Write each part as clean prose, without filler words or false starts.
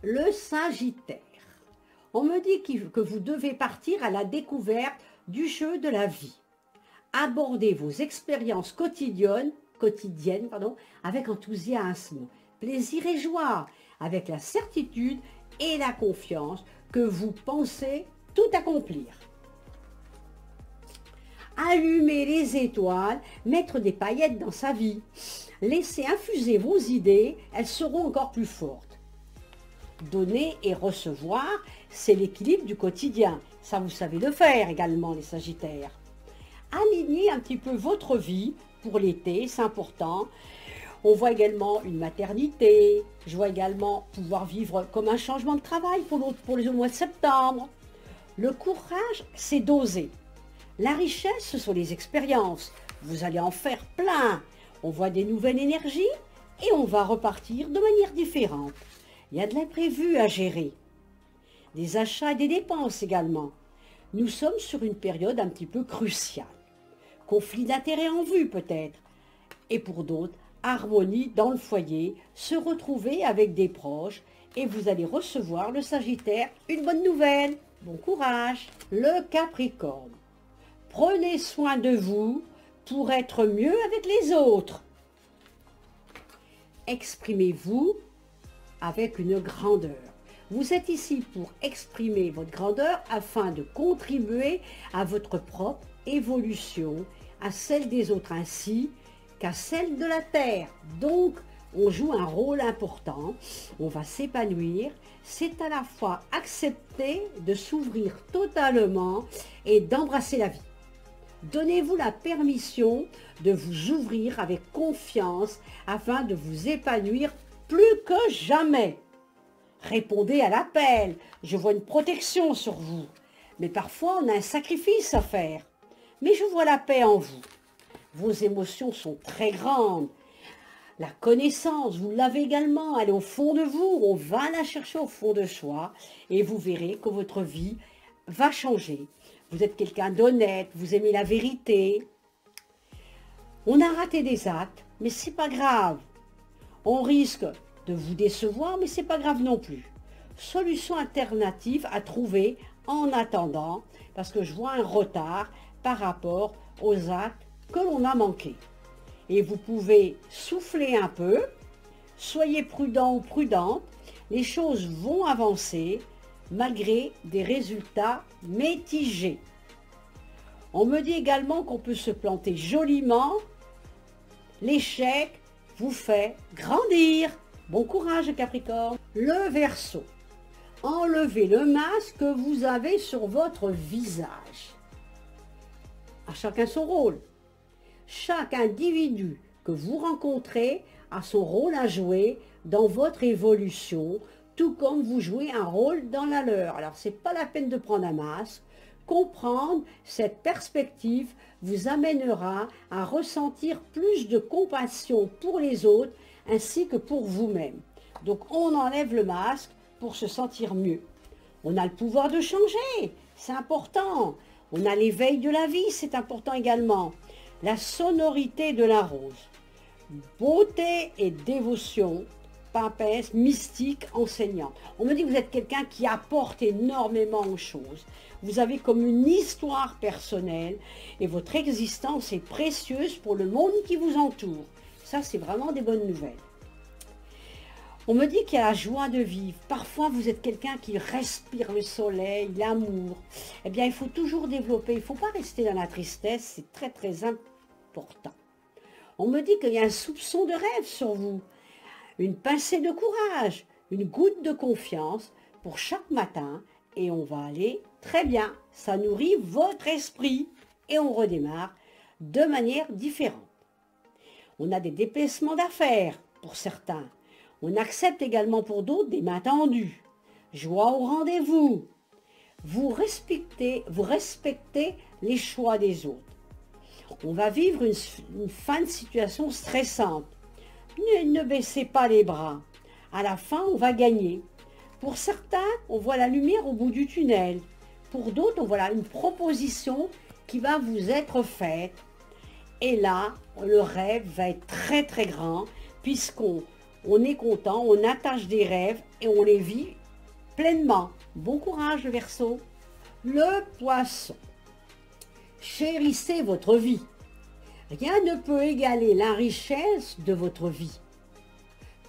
Le Sagittaire. On me dit que vous devez partir à la découverte du jeu de la vie. Abordez vos expériences quotidiennes avec enthousiasme, plaisir et joie, avec la certitude et la confiance que vous pensez tout accomplir. Allumez les étoiles, mettre des paillettes dans sa vie. Laissez infuser vos idées, elles seront encore plus fortes. Donner et recevoir, c'est l'équilibre du quotidien. Ça, vous savez le faire également, les Sagittaires. Alignez un petit peu votre vie pour l'été, c'est important. On voit également une maternité. Je vois également pouvoir vivre comme un changement de travail pour les mois de septembre. Le courage, c'est d'oser. La richesse, ce sont les expériences. Vous allez en faire plein. On voit des nouvelles énergies et on va repartir de manière différente. Il y a de l'imprévu à gérer. Des achats et des dépenses également. Nous sommes sur une période un petit peu cruciale. Conflit d'intérêts en vue peut-être. Et pour d'autres, harmonie dans le foyer, se retrouver avec des proches et vous allez recevoir, le Sagittaire, une bonne nouvelle. Bon courage. Le Capricorne. Prenez soin de vous pour être mieux avec les autres. Exprimez-vous avec une grandeur. Vous êtes ici pour exprimer votre grandeur afin de contribuer à votre propre évolution, à celle des autres ainsi qu'à celle de la Terre. Donc, on joue un rôle important, on va s'épanouir. C'est à la fois accepter de s'ouvrir totalement et d'embrasser la vie. Donnez-vous la permission de vous ouvrir avec confiance afin de vous épanouir plus que jamais. Répondez à l'appel, je vois une protection sur vous. Mais parfois, on a un sacrifice à faire. Mais je vois la paix en vous. Vos émotions sont très grandes. La connaissance, vous l'avez également, elle est au fond de vous. On va la chercher au fond de soi et vous verrez que votre vie va changer. Vous êtes quelqu'un d'honnête, vous aimez la vérité. On a raté des actes, mais c'est pas grave. On risque de vous décevoir, mais c'est pas grave non plus. Solution alternative à trouver en attendant, parce que je vois un retard par rapport aux actes que l'on a manqués. Et vous pouvez souffler un peu, soyez prudent ou prudente, les choses vont avancer malgré des résultats mitigés. On me dit également qu'on peut se planter joliment. L'échec vous fait grandir. Bon courage Capricorne. Le Verseau. Enlevez le masque que vous avez sur votre visage. À chacun son rôle. Chaque individu que vous rencontrez a son rôle à jouer dans votre évolution, tout comme vous jouez un rôle dans la leur. Alors, ce n'est pas la peine de prendre un masque. Comprendre cette perspective vous amènera à ressentir plus de compassion pour les autres ainsi que pour vous-même. Donc, on enlève le masque pour se sentir mieux. On a le pouvoir de changer, c'est important. On a l'éveil de la vie, c'est important également. La sonorité de la rose. Beauté et dévotion, papesse, mystique, enseignant. On me dit que vous êtes quelqu'un qui apporte énormément aux choses. Vous avez comme une histoire personnelle et votre existence est précieuse pour le monde qui vous entoure. Ça, c'est vraiment des bonnes nouvelles. On me dit qu'il y a la joie de vivre. Parfois, vous êtes quelqu'un qui respire le soleil, l'amour. Eh bien, il faut toujours développer. Il ne faut pas rester dans la tristesse. C'est très, très important. On me dit qu'il y a un soupçon de rêve sur vous. Une pincée de courage, une goutte de confiance pour chaque matin. Et on va aller très bien. Ça nourrit votre esprit. Et on redémarre de manière différente. On a des déplacements d'affaires pour certains. On accepte également pour d'autres des mains tendues. Joie au rendez-vous. Vous respectez les choix des autres. On va vivre une fin de situation stressante. Ne baissez pas les bras. À la fin, on va gagner. Pour certains, on voit la lumière au bout du tunnel. Pour d'autres, on voit là une proposition qui va vous être faite. Et là, le rêve va être très très grand puisqu'on on est content, on attache des rêves et on les vit pleinement. Bon courage le Verseau. Le Poisson. Chérissez votre vie. Rien ne peut égaler la richesse de votre vie.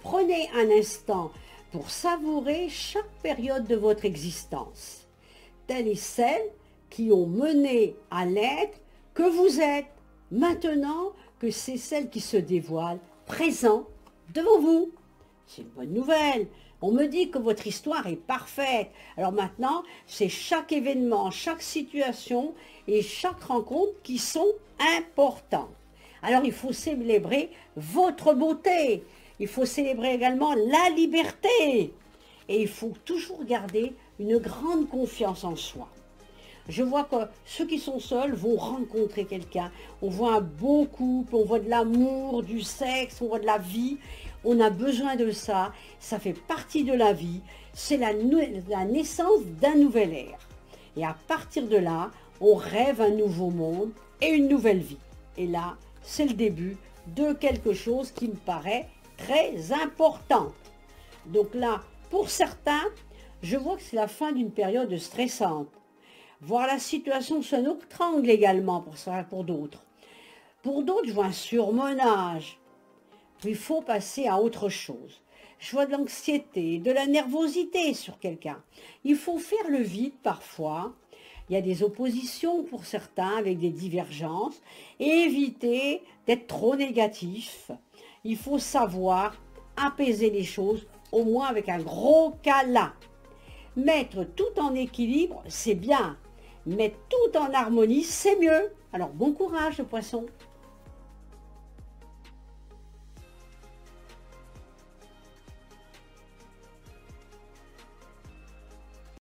Prenez un instant pour savourer chaque période de votre existence. Telle est celle qui ont mené à l'être que vous êtes, maintenant que c'est celle qui se dévoile, présent devant vous. C'est une bonne nouvelle. On me dit que votre histoire est parfaite. Alors maintenant, c'est chaque événement, chaque situation et chaque rencontre qui sont importants. Alors il faut célébrer votre beauté. Il faut célébrer également la liberté. Et il faut toujours garder une grande confiance en soi. Je vois que ceux qui sont seuls vont rencontrer quelqu'un. On voit un beau couple, on voit de l'amour, du sexe, on voit de la vie. On a besoin de ça. Ça fait partie de la vie. C'est la naissance d'un nouvel ère. Et à partir de là, on rêve un nouveau monde et une nouvelle vie. Et là, c'est le début de quelque chose qui me paraît très important. Donc là, pour certains, je vois que c'est la fin d'une période stressante. Voir la situation se noctrangle également pour d'autres. Pour d'autres, je vois un surmenage. Il faut passer à autre chose. Je vois de l'anxiété, de la nervosité sur quelqu'un. Il faut faire le vide parfois. Il y a des oppositions pour certains avec des divergences. Et éviter d'être trop négatif. Il faut savoir apaiser les choses, au moins avec un gros câlin. Mettre tout en équilibre, c'est bien. Mettre tout en harmonie, c'est mieux. Alors bon courage, le Poisson.